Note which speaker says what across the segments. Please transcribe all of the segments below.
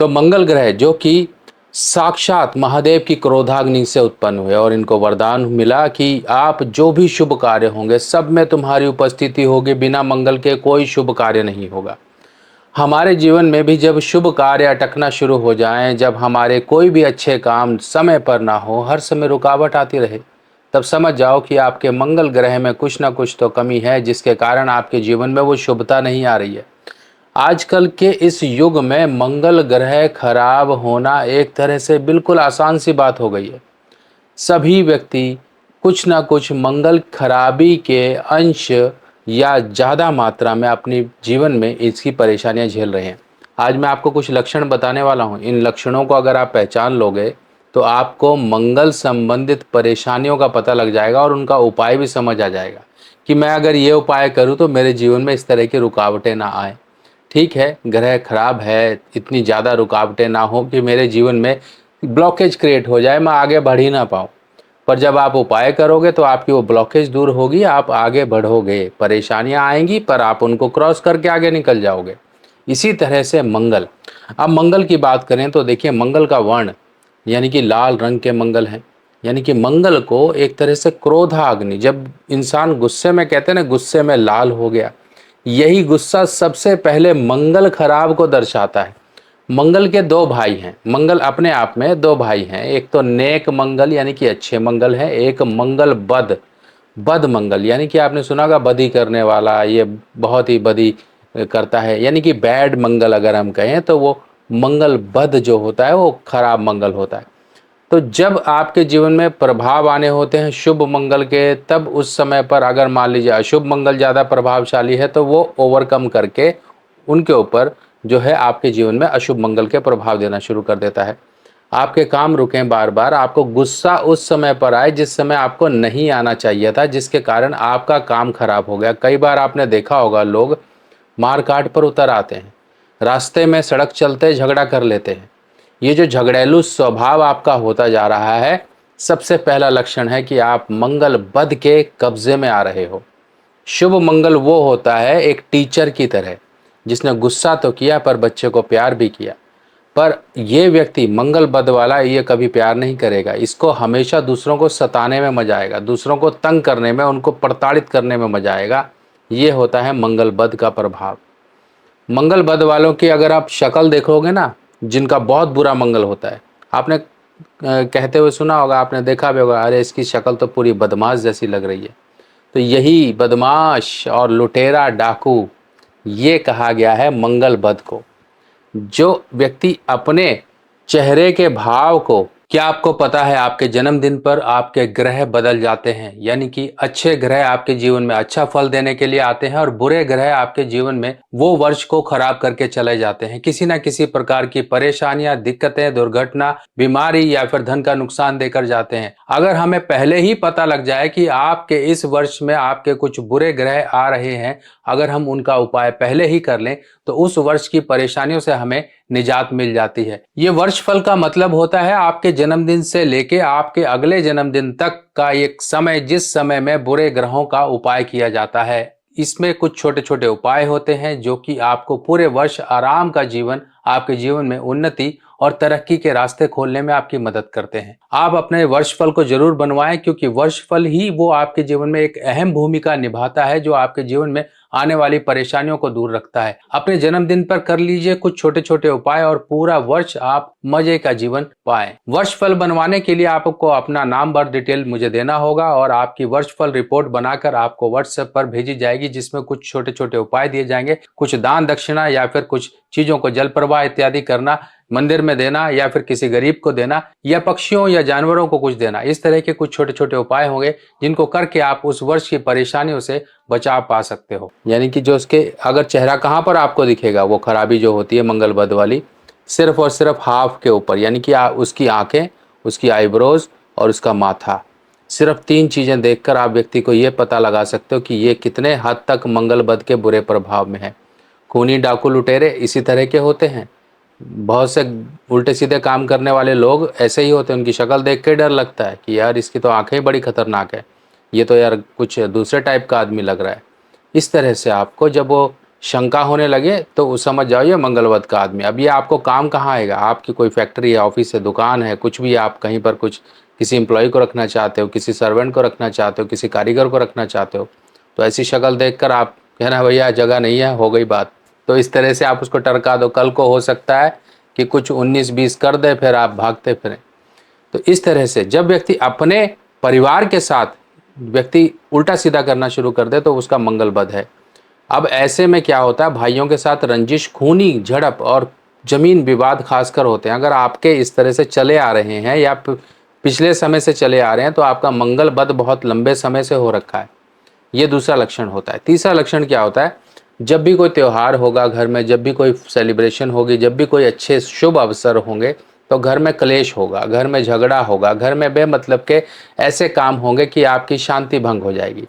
Speaker 1: तो मंगल ग्रह जो कि साक्षात महादेव की क्रोधाग्नि से उत्पन्न हुए और इनको वरदान मिला कि आप जो भी शुभ कार्य होंगे सब में तुम्हारी उपस्थिति होगी, बिना मंगल के कोई शुभ कार्य नहीं होगा। हमारे जीवन में भी जब शुभ कार्य अटकना शुरू हो जाएं, जब हमारे कोई भी अच्छे काम समय पर ना हो, हर समय रुकावट आती रहे, तब समझ जाओ कि आपके मंगल ग्रह में कुछ ना कुछ तो कमी है, जिसके कारण आपके जीवन में वो शुभता नहीं आ रही है। आजकल के इस युग में मंगल ग्रह खराब होना एक तरह से बिल्कुल आसान सी बात हो गई है। सभी व्यक्ति कुछ ना कुछ मंगल खराबी के अंश या ज़्यादा मात्रा में अपनी जीवन में इसकी परेशानियां झेल रहे हैं। आज मैं आपको कुछ लक्षण बताने वाला हूं। इन लक्षणों को अगर आप पहचान लोगे तो आपको मंगल संबंधित परेशानियों का पता लग जाएगा और उनका उपाय भी समझ आ जाएगा कि मैं अगर ये उपाय करूं तो मेरे जीवन में इस तरह की रुकावटें ना आए। ठीक है, ग्रह खराब है, इतनी ज़्यादा रुकावटें ना हो कि मेरे जीवन में ब्लॉकेज क्रिएट हो जाए, मैं आगे बढ़ ही ना पाऊँ। पर जब आप उपाय करोगे तो आपकी वो ब्लॉकेज दूर होगी, आप आगे बढ़ोगे। परेशानियां आएंगी पर आप उनको क्रॉस करके आगे निकल जाओगे। इसी तरह से मंगल। अब मंगल की बात करें तो देखिए, मंगल का वर्ण यानी कि लाल रंग के मंगल हैं। यानी कि मंगल को एक तरह से क्रोधाग्नि, जब इंसान गुस्से में, कहते हैं ना, गुस्से में लाल हो गया, यही गुस्सा सबसे पहले मंगल खराब को दर्शाता है। मंगल के दो भाई हैं, मंगल अपने आप में दो भाई हैं। एक तो नेक मंगल यानी कि अच्छे मंगल है, एक मंगल बद, बद मंगल यानी कि आपने सुना होगा बदी करने वाला, ये बहुत ही बदी करता है, यानी कि बैड मंगल अगर हम कहें तो वो मंगल बद जो होता है वो खराब मंगल होता है। तो जब आपके जीवन में प्रभाव आने होते हैं शुभ मंगल के, तब उस समय पर अगर मान लीजिए अशुभ मंगल ज़्यादा प्रभावशाली है तो वो ओवरकम करके उनके ऊपर जो है आपके जीवन में अशुभ मंगल के प्रभाव देना शुरू कर देता है। आपके काम रुकें बार बार, आपको गुस्सा उस समय पर आए जिस समय आपको नहीं आना चाहिए था, जिसके कारण आपका काम खराब हो गया। कई बार आपने देखा होगा लोग मार काट पर उतर आते हैं, रास्ते में सड़क चलते झगड़ा कर लेते हैं। ये जो झगड़ेलू स्वभाव आपका होता जा रहा है, सबसे पहला लक्षण है कि आप मंगल बद के कब्जे में आ रहे हो। शुभ मंगल वो होता है एक टीचर की तरह, जिसने गुस्सा तो किया पर बच्चे को प्यार भी किया। पर ये व्यक्ति मंगल बद वाला, ये कभी प्यार नहीं करेगा, इसको हमेशा दूसरों को सताने में मजा आएगा, दूसरों को तंग करने में, उनको प्रताड़ित करने में मजा आएगा। ये होता है मंगल बद का प्रभाव। मंगल बद वालों की अगर आप शक्ल देखोगे ना, जिनका बहुत बुरा मंगल होता है, आपने कहते हुए सुना होगा, आपने देखा भी होगा, अरे इसकी शक्ल तो पूरी बदमाश जैसी लग रही है। तो यही बदमाश और लुटेरा डाकू, ये कहा गया है मंगल बद को। जो व्यक्ति अपने चेहरे के भाव को, क्या आपको पता है आपके जन्मदिन पर आपके ग्रह बदल जाते हैं? यानी कि अच्छे ग्रह आपके जीवन में अच्छा फल देने के लिए आते हैं और बुरे ग्रह आपके जीवन में वो वर्ष को खराब करके चले जाते हैं। किसी ना किसी प्रकार की परेशानियां, दिक्कतें, दुर्घटना, बीमारी या फिर धन का नुकसान देकर जाते हैं। अगर हमें पहले ही पता लग जाए कि आपके इस वर्ष में आपके कुछ बुरे ग्रह आ रहे हैं, अगर हम उनका उपाय पहले ही कर लें तो उस वर्ष की परेशानियों से हमें निजात मिल जाती है। ये वर्ष फल का मतलब होता है आपके जन्मदिन से लेके आपके अगले जन्मदिन तक का एक समय, जिस समय में बुरे ग्रहों का उपाय किया जाता है। इसमें कुछ छोटे छोटे उपाय होते हैं जो कि आपको पूरे वर्ष आराम का जीवन, आपके जीवन में उन्नति और तरक्की के रास्ते खोलने में आपकी मदद करते हैं। आप अपने वर्षफल को जरूर बनवाएं, क्योंकि वर्षफल ही वो आपके जीवन में एक अहम भूमिका निभाता है, जो आपके जीवन में आने वाली परेशानियों को दूर रखता है। अपने जन्मदिन पर कर लीजिए कुछ छोटे छोटे उपाय और पूरा वर्ष आप मजे का जीवन पाएं। वर्षफल बनवाने के लिए आपको अपना नाम, बर्थ डिटेल मुझे देना होगा और आपकी वर्षफल रिपोर्ट बनाकर आपको व्हाट्सएप पर भेजी जाएगी, जिसमें कुछ छोटे छोटे उपाय दिए जाएंगे। कुछ दान दक्षिणा या फिर कुछ चीजों को जल प्रवाह इत्यादि करना, मंदिर में देना या फिर किसी गरीब को देना या पक्षियों या जानवरों को कुछ देना। इस तरह के कुछ छोटे छोटे उपाय होंगे जिनको करके आप उस वर्ष की परेशानियों से बचाव पा सकते हो। यानी कि जो उसके अगर चेहरा कहाँ पर आपको दिखेगा, वो खराबी जो होती है मंगल बद वाली, सिर्फ और सिर्फ हाफ के ऊपर, यानी कि उसकी आंखें, उसकी आईब्रोज और उसका माथा। सिर्फ तीन चीजें देखकर आप व्यक्ति को ये पता लगा सकते हो कि ये कितने हद तक मंगल बद के बुरे प्रभाव में है। खूनी डाकू लुटेरे इसी तरह के होते हैं। बहुत से उल्टे सीधे काम करने वाले लोग ऐसे ही होते हैं। उनकी शक्ल देख के डर लगता है कि यार इसकी तो आंखें बड़ी खतरनाक है, ये तो यार कुछ दूसरे टाइप का आदमी लग रहा है। इस तरह से आपको जब वो शंका होने लगे तो उस समझ जाओ ये मंगलवत का आदमी। अब ये आपको काम कहाँ आएगा? आपकी कोई फैक्ट्री है, ऑफिस है, दुकान है, कुछ भी, आप कहीं पर कुछ किसी एम्प्लॉय को रखना चाहते हो, किसी सर्वेंट को रखना चाहते हो, किसी कारीगर को रखना चाहते हो, तो ऐसी शक्ल देखकर आप कहना भैया जगह नहीं है, हो गई बात। तो इस तरह से आप उसको टरका दो, कल को हो सकता है कि कुछ 19-20 कर दे, फिर आप भागते फिरें। तो इस तरह से जब व्यक्ति अपने परिवार के साथ व्यक्ति उल्टा सीधा करना शुरू कर दे तो उसका मंगल बद है। अब ऐसे में क्या होता है, भाइयों के साथ रंजिश, खूनी झड़प और जमीन विवाद खासकर होते हैं। अगर आपके इस तरह से चले आ रहे हैं या पिछले समय से चले आ रहे हैं तो आपका मंगल बद बहुत लंबे समय से हो रखा है। ये दूसरा लक्षण होता है। तीसरा लक्षण क्या होता है, जब भी कोई त्यौहार होगा घर में, जब भी कोई सेलिब्रेशन होगी, जब भी कोई अच्छे शुभ अवसर होंगे तो घर में क्लेश होगा, घर में झगड़ा होगा, घर में बेमतलब के ऐसे काम होंगे कि आपकी शांति भंग हो जाएगी।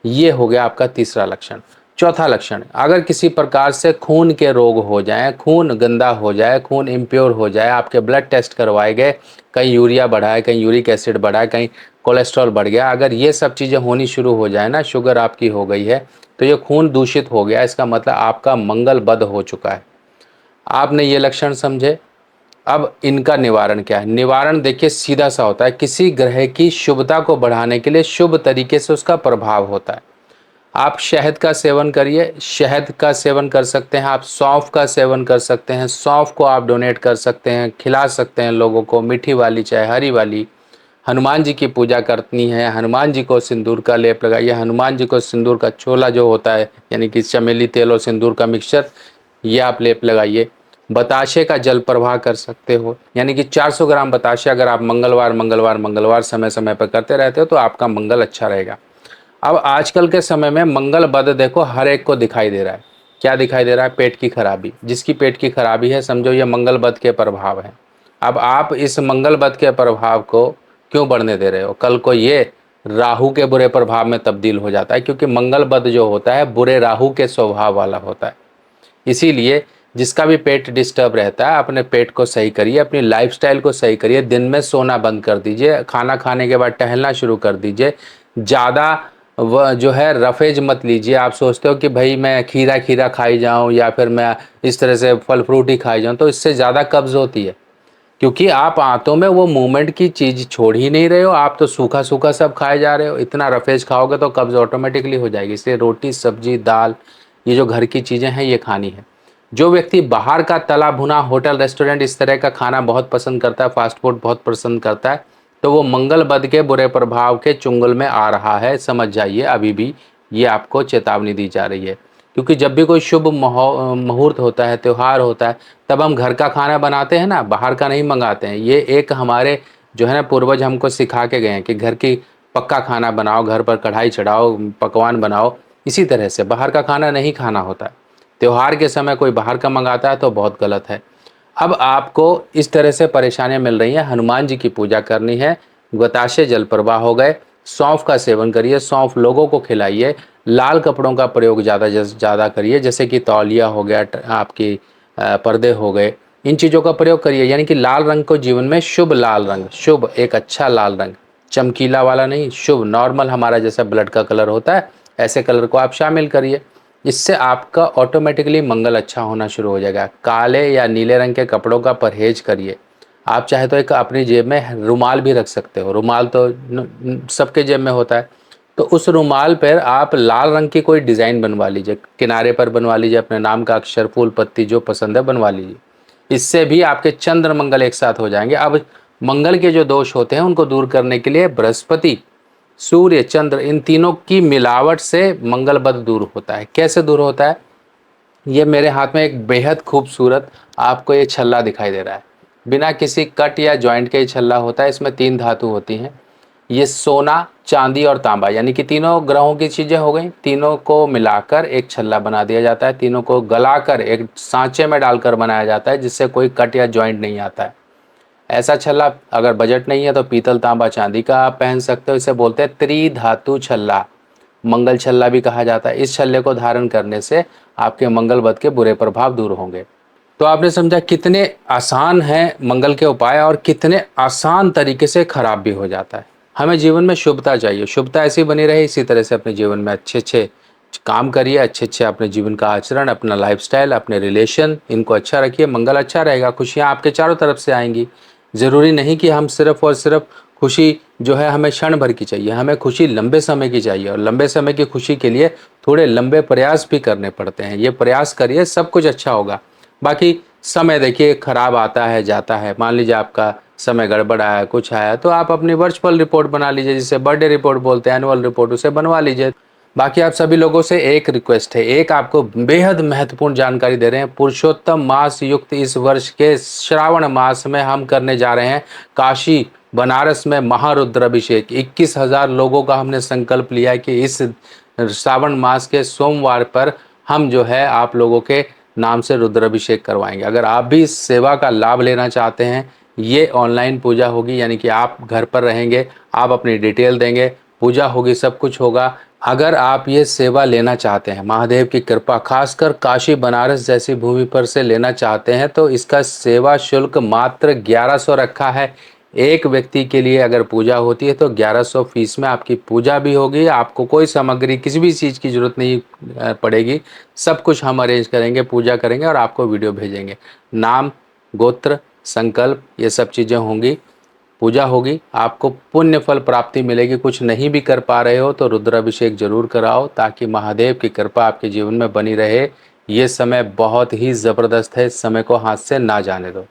Speaker 1: ये हो गया आपका तीसरा लक्षण। चौथा लक्षण, अगर किसी प्रकार से खून के रोग हो जाएं, खून गंदा हो जाए, खून इम्प्योर हो जाए, आपके ब्लड टेस्ट करवाए गए, कहीं यूरिया बढ़ा है, कहीं यूरिक एसिड बढ़ा है, कहीं कोलेस्ट्रॉल बढ़ गया, अगर ये सब चीज़ें होनी शुरू हो जाए ना, शुगर आपकी हो गई है, तो ये खून दूषित हो गया, इसका मतलब आपका मंगल बद हो चुका है। आपने ये लक्षण समझे। अब इनका निवारण क्या है? निवारण देखिए सीधा सा होता है, किसी ग्रह की शुभता को बढ़ाने के लिए शुभ तरीके से उसका प्रभाव होता है। आप शहद का सेवन करिए, शहद का सेवन कर सकते हैं, आप सौंफ का सेवन कर सकते हैं, सौंफ को आप डोनेट कर सकते हैं, खिला सकते हैं लोगों को, मीठी वाली चाहे हरी वाली। हनुमान जी की पूजा करनी है, हनुमान जी को सिंदूर का लेप लगाइए, हनुमान जी को सिंदूर का छोला जो होता है यानी कि चमेली तेल और सिंदूर का मिक्सचर, ये आप लेप लगाइए। बताशे का जल प्रवाह कर सकते हो, यानी कि 400 ग्राम बताशे अगर आप मंगलवार मंगलवार मंगलवार समय समय पर करते रहते हो तो आपका मंगल अच्छा रहेगा। अब आजकल के समय में मंगल बद देखो हर एक को दिखाई दे रहा है। क्या दिखाई दे रहा है? पेट की खराबी। जिसकी पेट की खराबी है समझो ये मंगल बद के प्रभाव है। अब आप इस मंगल बद के प्रभाव को क्यों बढ़ने दे रहे हो? कल को ये राहु के बुरे प्रभाव में तब्दील हो जाता है, क्योंकि मंगल बद जो होता है बुरे राहु के स्वभाव वाला होता है। इसीलिए जिसका भी पेट डिस्टर्ब रहता है अपने पेट को सही करिए, अपनी लाइफस्टाइल को सही करिए, दिन में सोना बंद कर दीजिए, खाना खाने के बाद टहलना शुरू कर दीजिए, ज़्यादा वह जो है रफेज मत लीजिए। आप सोचते हो कि भाई मैं खीरा खीरा खाई जाऊं या फिर मैं इस तरह से फल फ्रूट ही खाई जाऊं, तो इससे ज़्यादा कब्ज़ होती है, क्योंकि आप आंतों में वो मूवमेंट की चीज़ छोड़ ही नहीं रहे हो, आप तो सूखा सूखा सब खाए जा रहे हो। इतना रफेज खाओगे तो कब्ज़ ऑटोमेटिकली हो जाएगी। इसलिए रोटी सब्जी दाल ये जो घर की चीज़ें हैं ये खानी है। जो व्यक्ति बाहर का तला भुना होटल रेस्टोरेंट इस तरह का खाना बहुत पसंद करता है, फास्ट फूड बहुत पसंद करता है, तो वो मंगल बद के बुरे प्रभाव के चुंगल में आ रहा है, समझ जाइए। अभी भी ये आपको चेतावनी दी जा रही है, क्योंकि जब भी कोई शुभ मुहूर्त होता है, त्यौहार होता है, तब हम घर का खाना बनाते हैं ना, बाहर का नहीं मंगाते हैं। ये एक हमारे जो है ना पूर्वज हमको सिखा के गए हैं कि घर की पक्का खाना बनाओ, घर पर कढ़ाई चढ़ाओ, पकवान बनाओ। इसी तरह से बाहर का खाना नहीं खाना होता है। त्योहार के समय कोई बाहर का मंगाता है तो बहुत गलत है। अब आपको इस तरह से परेशानियां मिल रही हैं, हनुमान जी की पूजा करनी है, बताशे जल प्रवाह हो गए, सौंफ का सेवन करिए, सौंफ लोगों को खिलाइए, लाल कपड़ों का प्रयोग ज़्यादा करिए, जैसे कि तौलिया हो गया, आपकी पर्दे हो गए, इन चीज़ों का प्रयोग करिए। यानी कि लाल रंग को जीवन में शुभ लाल रंग, शुभ एक अच्छा लाल रंग, चमकीला वाला नहीं, शुभ नॉर्मल हमारा जैसा ब्लड का कलर होता है ऐसे कलर को आप शामिल करिए। इससे आपका ऑटोमेटिकली मंगल अच्छा होना शुरू हो जाएगा। काले या नीले रंग के कपड़ों का परहेज करिए। आप चाहे तो एक अपनी जेब में रुमाल भी रख सकते हो, रुमाल तो सबके जेब में होता है, तो उस रुमाल पर आप लाल रंग की कोई डिज़ाइन बनवा लीजिए, किनारे पर बनवा लीजिए, अपने नाम का अक्षर फूल पत्ती जो पसंद है बनवा लीजिए। इससे भी आपके चंद्र मंगल एक साथ हो जाएंगे। अब मंगल के जो दोष होते हैं उनको दूर करने के लिए बृहस्पति सूर्य चंद्र इन तीनों की मिलावट से मंगल बद दूर होता है। कैसे दूर होता है? ये मेरे हाथ में एक बेहद खूबसूरत आपको ये छल्ला दिखाई दे रहा है, बिना किसी कट या जॉइंट के ये छल्ला होता है। इसमें 3 धातु होती हैं, ये सोना चांदी और तांबा, यानी कि तीनों ग्रहों की चीज़ें हो गई। तीनों को मिलाकर एक छल्ला बना दिया जाता है, तीनों को गलाकर एक सांचे में डालकर बनाया जाता है, जिससे कोई कट या जॉइंट नहीं आता है। ऐसा छल्ला अगर बजट नहीं है तो पीतल तांबा चांदी का आप पहन सकते हो। इसे बोलते हैं त्रिधातु छल्ला, मंगल छल्ला भी कहा जाता है। इस छल्ले को धारण करने से आपके मंगल बद के बुरे प्रभाव दूर होंगे। तो आपने समझा कितने आसान हैं मंगल के उपाय और कितने आसान तरीके से खराब भी हो जाता है। हमें जीवन में शुभता चाहिए, शुभता ऐसी बनी रहे, इसी तरह से अपने जीवन में अच्छे अच्छे काम करिए, अच्छे अच्छे अपने जीवन का आचरण, अपना लाइफस्टाइल, अपने रिलेशन, इनको अच्छा रखिए, मंगल अच्छा रहेगा, खुशियाँ आपके चारों तरफ से आएंगी। ज़रूरी नहीं कि हम सिर्फ और सिर्फ खुशी जो है हमें क्षण भर की चाहिए, हमें खुशी लंबे समय की चाहिए, और लंबे समय की खुशी के लिए थोड़े लंबे प्रयास भी करने पड़ते हैं। ये प्रयास करिए, सब कुछ अच्छा होगा। बाकी समय देखिए खराब आता है जाता है, मान लीजिए आपका समय गड़बड़ आया, कुछ आया, तो आप अपनी वर्चुअल रिपोर्ट बना लीजिए, जिसे बर्थडे रिपोर्ट बोलते हैं, एनुअल रिपोर्ट, उसे बनवा लीजिए। बाकी आप सभी लोगों से एक रिक्वेस्ट है, एक आपको बेहद महत्वपूर्ण जानकारी दे रहे हैं। पुरुषोत्तम मास युक्त इस वर्ष के श्रावण मास में हम करने जा रहे हैं काशी बनारस में महारुद्र अभिषेक। 21,000 लोगों का हमने संकल्प लिया है कि इस श्रावण मास के सोमवार पर हम जो है आप लोगों के नाम से रुद्राभिषेक करवाएंगे। अगर आप भी इस सेवा का लाभ लेना चाहते हैं, ये ऑनलाइन पूजा होगी, यानी कि आप घर पर रहेंगे, आप अपनी डिटेल देंगे, पूजा होगी, सब कुछ होगा। अगर आप ये सेवा लेना चाहते हैं, महादेव की कृपा खासकर काशी बनारस जैसी भूमि पर से लेना चाहते हैं, तो इसका सेवा शुल्क मात्र 1100 रखा है। एक व्यक्ति के लिए अगर पूजा होती है तो 1100 फीस में आपकी पूजा भी होगी, आपको कोई सामग्री किसी भी चीज़ की ज़रूरत नहीं पड़ेगी। सब कुछ हम अरेंज करेंगे, पूजा करेंगे और आपको वीडियो भेजेंगे। नाम, गोत्र, संकल्प, ये सब चीज़ें होंगी, पूजा होगी, आपको पुण्य फल प्राप्ति मिलेगी। कुछ नहीं भी कर पा रहे हो तो रुद्राभिषेक जरूर कराओ, ताकि महादेव की कृपा आपके जीवन में बनी रहे। ये समय बहुत ही ज़बरदस्त है, इस समय को हाथ से ना जाने दो।